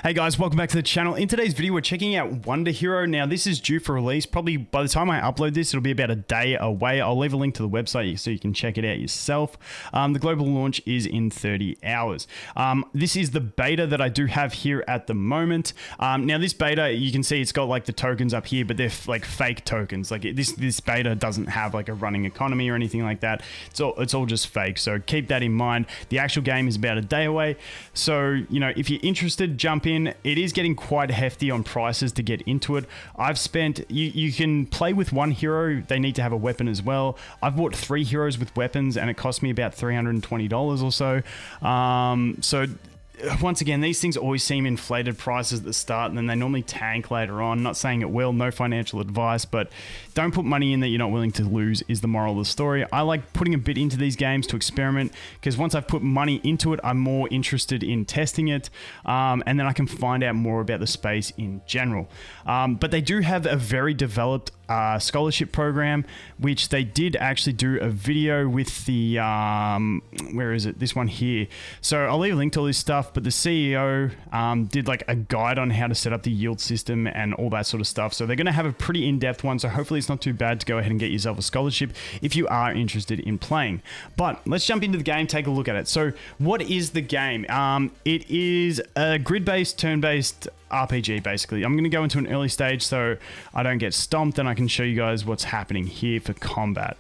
Hey guys, welcome back to the channel. In today's video, we're checking out WonderHero. Now, this is due for release. Probably by the time I upload this, it'll be about a day away. I'll leave a link to the website so you can check it out yourself. The global launch is in 30 hours. This is the beta that I do have here at the moment. Now, this beta, you can see it's got like the tokens up here, but they're like fake tokens. Like this beta doesn't have like a running economy or anything like that. It's all just fake. So keep that in mind. The actual game is about a day away. So, you know, if you're interested, jump in. It is getting quite hefty on prices to get into it. I've spent, you can play with one hero. They need to have a weapon as well. I've bought 3 heroes with weapons and it cost me about $320 or so. So once again, these things always seem inflated prices at the start and then they normally tank later on. Not saying it will, no financial advice, but don't put money in that you're not willing to lose is the moral of the story. I like putting a bit into these games to experiment because once I've put money into it, I'm more interested in testing it and then I can find out more about the space in general. But they do have a very developed scholarship program, which they did actually do a video with the where is it, this one here. So I'll leave a link to all this stuff, but the CEO did like a guide on how to set up the yield system and all that sort of stuff. So they're going to have a pretty in-depth one, so hopefully it's not too bad to go ahead and get yourself a scholarship if you are interested in playing. But let's jump into the game, take a look at it. So what is the game? It is a grid-based, turn-based RPG basically. I'm going to go into an early stage so I don't get stomped and I can show you guys what's happening here for combat.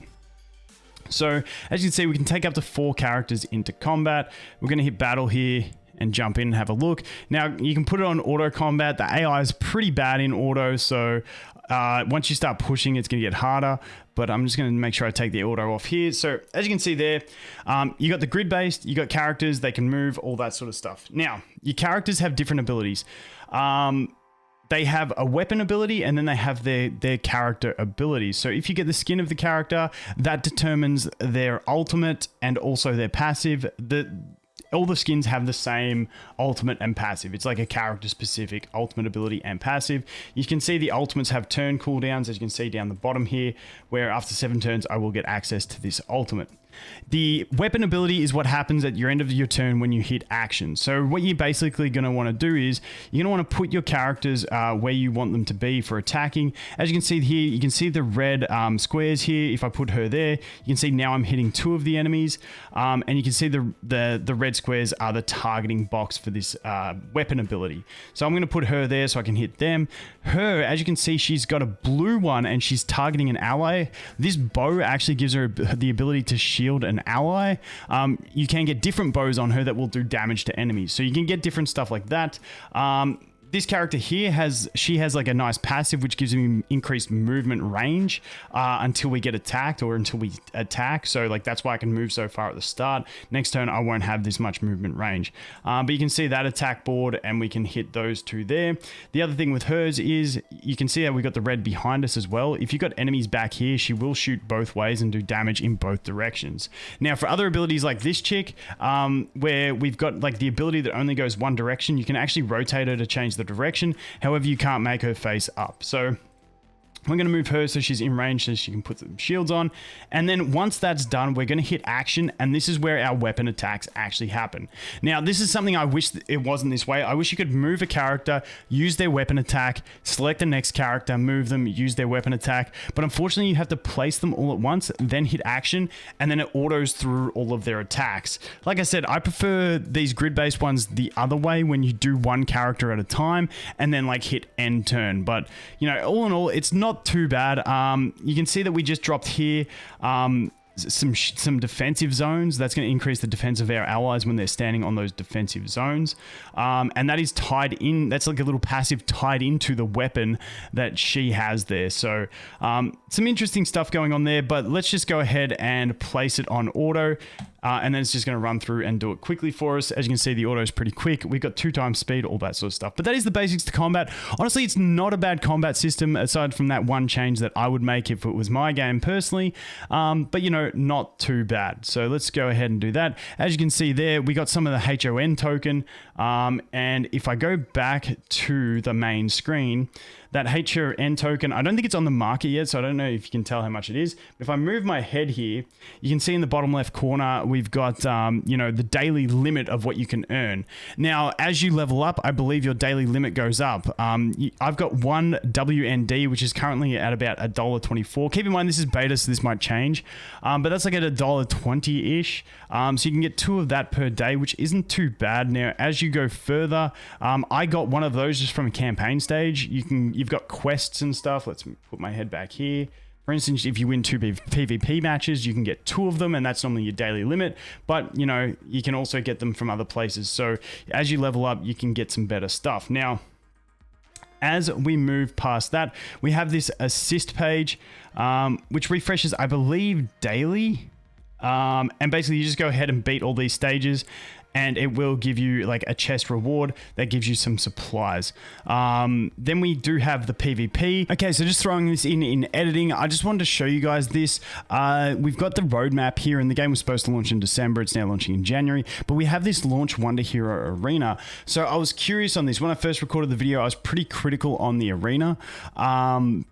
So as you can see, we can take up to 4 characters into combat. We're going to hit battle here and jump in and have a look. Now you can put it on auto combat. The AI is pretty bad in auto, so once you start pushing, it's going to get harder, but I'm just going to make sure I take the auto off here. So as you can see there, you got the grid based, you got characters, they can move, all that sort of stuff. Now, your characters have different abilities. They have a weapon ability and then they have their character abilities. So if you get the skin of the character, that determines their ultimate and also their passive. All the skins have the same ultimate and passive. It's like a character specific ultimate ability and passive. You can see the ultimates have turn cooldowns, as you can see down the bottom here, where after 7 turns, I will get access to this ultimate. The weapon ability is what happens at your end of your turn when you hit action. So what you're basically going to want to do is you're going to want to put your characters where you want them to be for attacking. As you can see here, you can see the red squares here. If I put her there, you can see now I'm hitting 2 of the enemies. And you can see the red squares are the targeting box for this weapon ability. So I'm going to put her there so I can hit them. Her, as you can see, she's got a blue one and she's targeting an ally. This bow actually gives her the ability to shield an ally. You can get different bows on her that will do damage to enemies. So you can get different stuff like that. This character here has like a nice passive which gives him increased movement range until we get attacked or until we attack. So like that's why I can move so far at the start. Next turn I won't have this much movement range. But you can see that attack board and we can hit those 2 there. The other thing with hers is you can see that we got the red behind us as well. If you've got enemies back here, she will shoot both ways and do damage in both directions. Now for other abilities like this chick, where we've got like the ability that only goes one direction, you can actually rotate her to change the direction. However, you can't make her face up. So we're going to move her so she's in range so she can put some shields on. And then once that's done, we're going to hit action. And this is where our weapon attacks actually happen. Now, this is something I wish it wasn't this way. I wish you could move a character, use their weapon attack, select the next character, move them, use their weapon attack. But unfortunately, you have to place them all at once, then hit action, and then it autos through all of their attacks. Like I said, I prefer these grid-based ones the other way when you do one character at a time and then like hit end turn. But, you know, all in all, it's not too bad. You can see that we just dropped here some defensive zones. That's going to increase the defense of our allies when they're standing on those defensive zones. And that is tied in, that's like a little passive tied into the weapon that she has there. So some interesting stuff going on there, but let's just go ahead and place it on auto. And then it's just going to run through and do it quickly for us. As you can see, the auto is pretty quick. We've got 2 times speed, all that sort of stuff. But that is the basics to combat. Honestly, it's not a bad combat system aside from that one change that I would make if it was my game personally. But you know, know, not too bad. So let's go ahead and do that. As you can see there, we got some of the HON token. And if I go back to the main screen, that HON token, I don't think it's on the market yet, so I don't know if you can tell how much it is. But if I move my head here, you can see in the bottom left corner, we've got, you know, the daily limit of what you can earn. Now, as you level up, I believe your daily limit goes up. I've got one WND, which is currently at about $1.24. Keep in mind, this is beta, so this might change. But that's like at $1.20-ish. So you can get 2 of that per day, which isn't too bad. Now, as you go further, I got one of those just from a campaign stage. You've got quests and stuff. Let's put my head back here. For instance, if you win 2 PvP matches, you can get 2 of them, and that's normally your daily limit. But, you know, you can also get them from other places. So as you level up, you can get some better stuff. Now, as we move past that, we have this assist page, which refreshes, I believe, daily. And basically, you just go ahead and beat all these stages, and it will give you like a chest reward that gives you some supplies. Then we do have the PvP. Okay, so just throwing this in editing, I just wanted to show you guys this. We've got the roadmap here, and the game was supposed to launch in December. It's now launching in January, but we have this launch WonderHero Arena. So I was curious on this. When I first recorded the video, I was pretty critical on the arena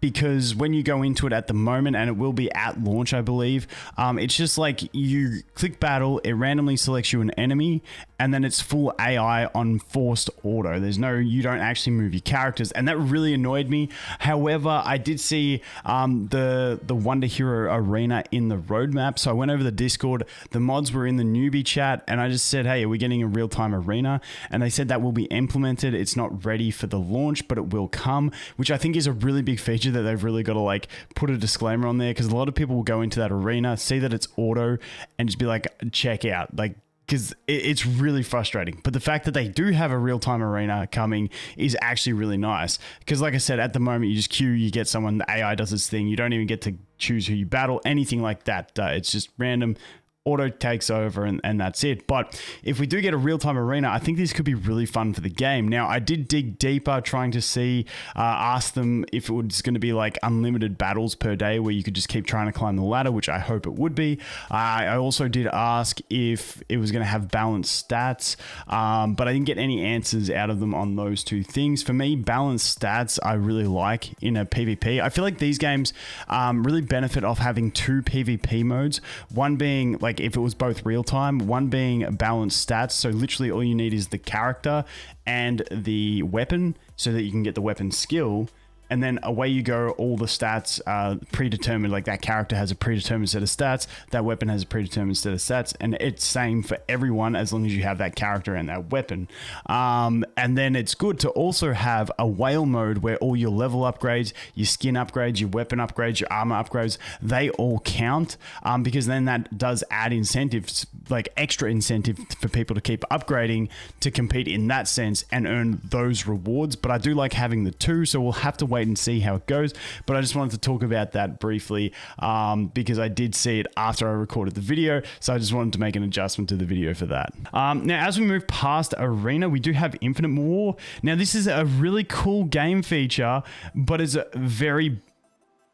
because when you go into it at the moment, and it will be at launch, I believe, it's just like you click battle, it randomly selects you an enemy, and then it's full AI on forced auto. You don't actually move your characters, and that really annoyed me. However, I did see the WonderHero Arena in the roadmap, so I went over the Discord. The mods were in the newbie chat, and I just said, hey, are we getting a real-time arena? And they said that will be implemented. It's not ready for the launch, but it will come, which I think is a really big feature that they've really got to like put a disclaimer on there, because a lot of people will go into that arena, see that it's auto, and just be like, check out, like, because it's really frustrating. But the fact that they do have a real-time arena coming is actually really nice. Because like I said, at the moment, you just queue, you get someone, the AI does its thing. You don't even get to choose who you battle, anything like that. It's just random. Auto takes over and that's it. But if we do get a real-time arena, I think this could be really fun for the game. Now, I did dig deeper trying to see, ask them if it was going to be like unlimited battles per day where you could just keep trying to climb the ladder, which I hope it would be. I also did ask if it was going to have balanced stats, but I didn't get any answers out of them on those 2 things. For me, balanced stats I really like in a PvP. I feel like these games really benefit off having 2 PvP modes, one being like if it was both real time, one being balanced stats. So literally all you need is the character and the weapon so that you can get the weapon skill. And then away you go, all the stats are predetermined, like that character has a predetermined set of stats, that weapon has a predetermined set of stats, and it's same for everyone as long as you have that character and that weapon. And then it's good to also have a whale mode where all your level upgrades, your skin upgrades, your weapon upgrades, your armor upgrades, they all count, because then that does add incentives, like extra incentive for people to keep upgrading to compete in that sense and earn those rewards. But I do like having the 2, so we'll have to wait and see how it goes. But I just wanted to talk about that briefly because I did see it after I recorded the video, so I just wanted to make an adjustment to the video for that. Now, as we move past Arena, we do have Infinite War. Now, this is a really cool game feature, but it's a very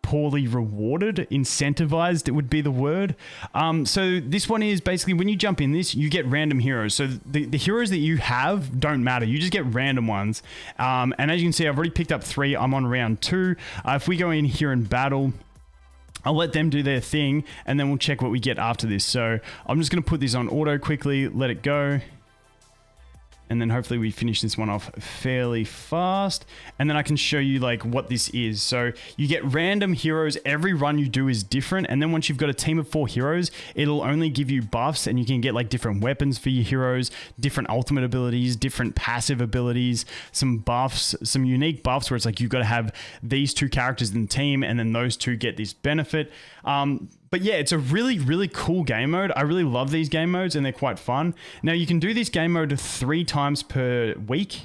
poorly rewarded, incentivized, it would be the word. So this one is basically when you jump in this, you get random heroes. So the heroes that you have don't matter. You just get random ones. And as you can see, I've already picked up 3. I'm on round 2. If we go in here and battle, I'll let them do their thing, and then we'll check what we get after this. So I'm just going to put this on auto quickly, let it go. And then hopefully we finish this one off fairly fast. And then I can show you like what this is. So you get random heroes. Every run you do is different. And then once you've got a team of 4 heroes, it'll only give you buffs, and you can get like different weapons for your heroes, different ultimate abilities, different passive abilities, some buffs, some unique buffs where it's like you've got to have these 2 characters in the team, and then those 2 get this benefit. But yeah, it's a really, really cool game mode. I really love these game modes, and they're quite fun. Now, you can do this game mode 3 times per week,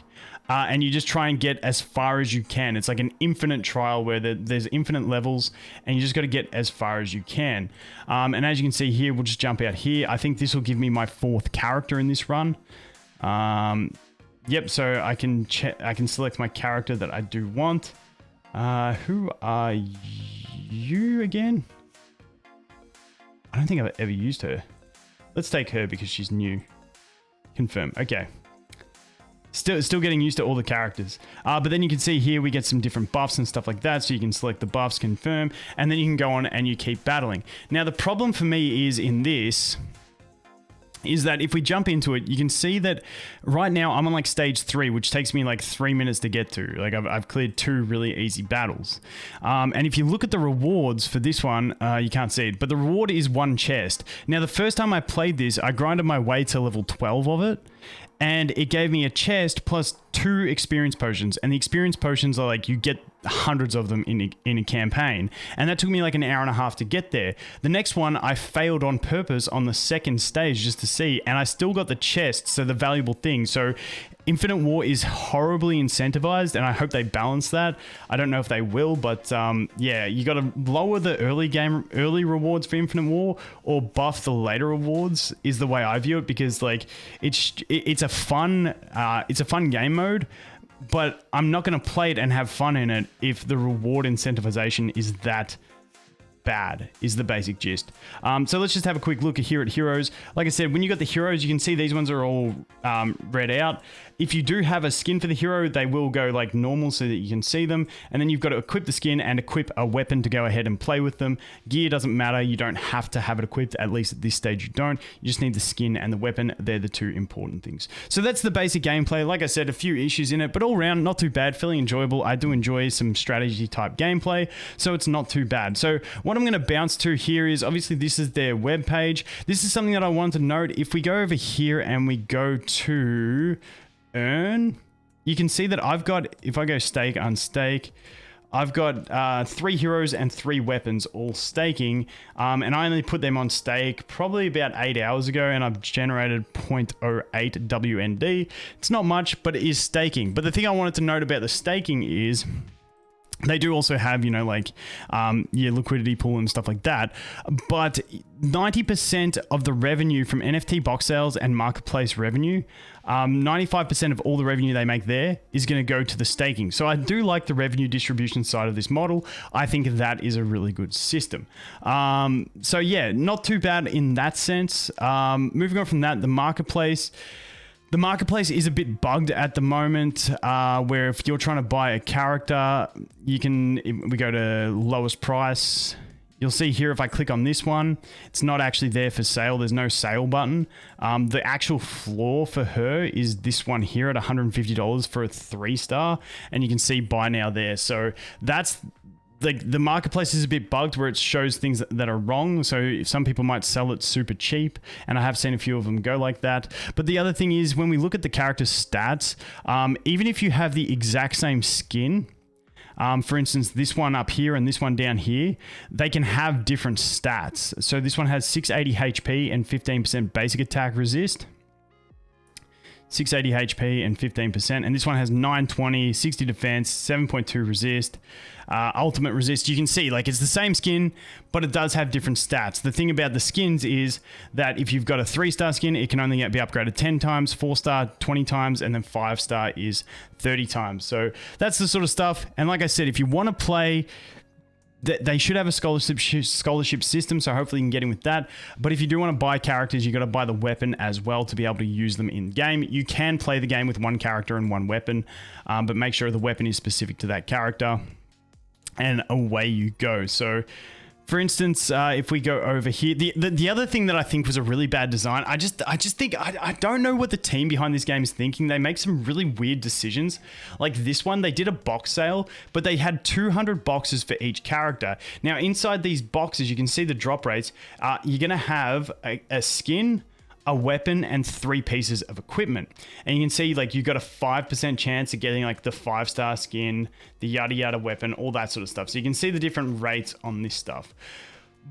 and you just try and get as far as you can. It's like an infinite trial where there's infinite levels, and you just got to get as far as you can. And as you can see here, we'll just jump out here. I think this will give me my 4th character in this run. Yep, so I can select my character that I do want. Who are you again? I don't think I've ever used her. Let's take her because she's new. Confirm. Okay. Still getting used to all the characters. But then you can see here we get some different buffs and stuff like that. So you can select the buffs, confirm, and then you can go on and you keep battling. Now the problem for me is in this is that if we jump into it, you can see that right now I'm on like stage 3, which takes me like 3 minutes to get to. Like I've cleared 2 really easy battles. And if you look at the rewards for this one, you can't see it, but the reward is 1 chest. Now, the first time I played this, I grinded my way to level 12 of it, and it gave me a chest plus 2 experience potions. And the experience potions are like, you get hundreds of them in a campaign. And that took me like an hour and a half to get there. The next one, I failed on purpose on the second stage just to see, and I still got the chest, so the valuable thing. So Infinite War is horribly incentivized, and I hope they balance that. I don't know if they will, but yeah, you got to lower the early rewards for Infinite War or buff the later rewards is the way I view it, because like it's a fun game mode, but I'm not going to play it and have fun in it if the reward incentivization is that bad, is the basic gist. So let's just have a quick look here at heroes. Like I said, when you got the heroes, you can see these ones are all read out. If you do have a skin for the hero, they will go like normal so that you can see them. And then you've got to equip the skin and equip a weapon to go ahead and play with them. Gear doesn't matter. You don't have to have it equipped. At least at this stage, you don't. You just need the skin and the weapon. They're the 2 important things. So that's the basic gameplay. Like I said, a few issues in it, but all around, not too bad. Fairly enjoyable. I do enjoy some strategy type gameplay, so it's not too bad. So what I'm going to bounce to here is, obviously this is their web page. This is something that I wanted to note. If we go over here and we go to earn, you can see that I've got, if I go stake, unstake, I've got 3 heroes and 3 weapons all staking, and I only put them on stake probably about 8 hours ago, and I've generated 0.08 WND. It's not much, but it is staking. But the thing I wanted to note about the staking is they do also have, you know, like your liquidity pool and stuff like that. But 90% of the revenue from NFT box sales and marketplace revenue, 95% of all the revenue they make there is going to go to the staking. So I do like the revenue distribution side of this model. I think that is a really good system. So yeah, not too bad in that sense. Moving on from that, the marketplace. The marketplace is a bit bugged at the moment, where if you're trying to buy a character, we go to lowest price. You'll see here, if I click on this one, it's not actually there for sale. There's no sale button. The actual floor for her is this one here at $150 for a 3-star. And you can see buy now there. So that's like, the marketplace is a bit bugged where it shows things that are wrong. So some people might sell it super cheap, and I have seen a few of them go like that. But the other thing is, when we look at the character stats, even if you have the exact same skin, for instance, this one up here and this one down here, they can have different stats. So this one has 680 HP and 15% basic attack resist. 680 HP and 15%, and this one has 920, 60 defense, 7.2 resist, ultimate resist. You can see, like, it's the same skin, but it does have different stats. The thing about the skins is that if you've got a 3-star skin, it can only be upgraded 10 times, 4-star 20 times, and then 5-star is 30 times. So that's the sort of stuff. And like I said, if you want to play, they should have a scholarship system, so hopefully you can get in with that. But if you do want to buy characters, you got to buy the weapon as well to be able to use them in game. You can play the game with 1 character and 1 weapon, but make sure the weapon is specific to that character, and away you go. So for instance, if we go over here, the other thing that I think was a really bad design, I just think, I don't know what the team behind this game is thinking. They make some really weird decisions. Like this one, they did a box sale, but they had 200 boxes for each character. Now inside these boxes, you can see the drop rates. You're going to have a skin, a weapon, and 3 pieces of equipment. And you can see, like, you've got a 5% chance of getting like the 5-star skin, the yada yada weapon, all that sort of stuff. So you can see the different rates on this stuff.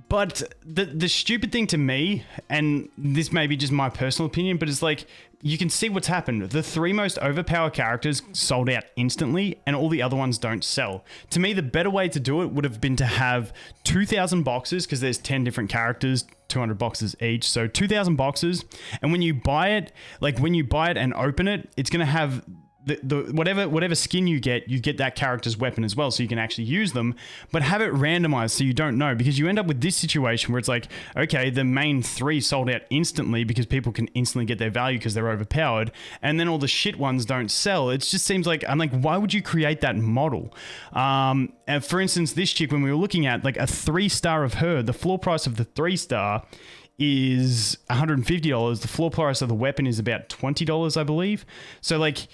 But the stupid thing to me, and this may be just my personal opinion, but it's like, you can see what's happened. The 3 most overpowered characters sold out instantly, and all the other ones don't sell. To me, the better way to do it would have been to have 2,000 boxes, because there's 10 different characters, 200 boxes each. So 2,000 boxes. And when you buy it, like when you buy it and open it, it's going to have whatever skin you get that character's weapon as well, so you can actually use them, but have it randomized so you don't know, because you end up with this situation where it's like, okay, the main 3 sold out instantly because people can instantly get their value because they're overpowered, and then all the shit ones don't sell. It just seems like, I'm like, why would you create that model? And for instance, this chick, when we were looking at like a 3-star of her, the floor price of the 3-star is $150. The floor price of the weapon is about $20, I believe. So like,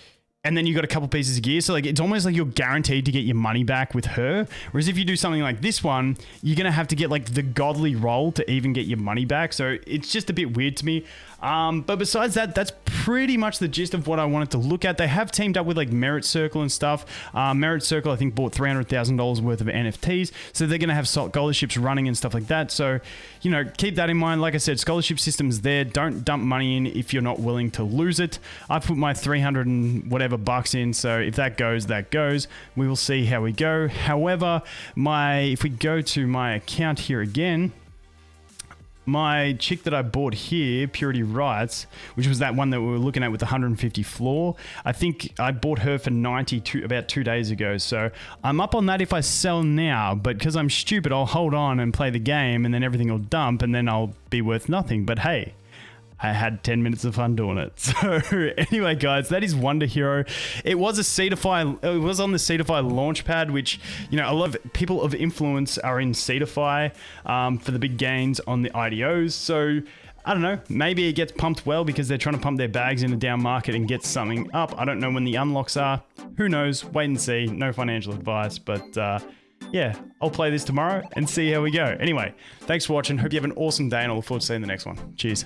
and then you got a couple pieces of gear. So like, it's almost like you're guaranteed to get your money back with her. Whereas if you do something like this one, you're going to have to get like the godly roll to even get your money back. So it's just a bit weird to me. But besides that, that's pretty much the gist of what I wanted to look at. They have teamed up with like Merit Circle and stuff. Merit Circle, I think, bought $300,000 worth of NFTs. So they're going to have scholarships running and stuff like that. So, you know, keep that in mind. Like I said, scholarship system's there. Don't dump money in if you're not willing to lose it. I put my 300 and whatever bucks in. So if that goes, that goes. We will see how we go. However, if we go to my account here again, my chick that I bought here, Purity Rights, which was that one that we were looking at with the 150 floor, I think I bought her for 92 about 2 days ago. So I'm up on that if I sell now, but because I'm stupid, I'll hold on and play the game, and then everything will dump, and then I'll be worth nothing. But hey, I had 10 minutes of fun doing it. So anyway, guys, that is WonderHero. It was it was on the Cedarify launchpad, which, you know, a lot of people of influence are in Cedarify for the big gains on the IDOs. So I don't know, maybe it gets pumped well because they're trying to pump their bags in a down market and get something up. I don't know when the unlocks are. Who knows? Wait and see. No financial advice, but yeah, I'll play this tomorrow and see how we go. Anyway, thanks for watching. Hope you have an awesome day, and I look forward to seeing the next one. Cheers.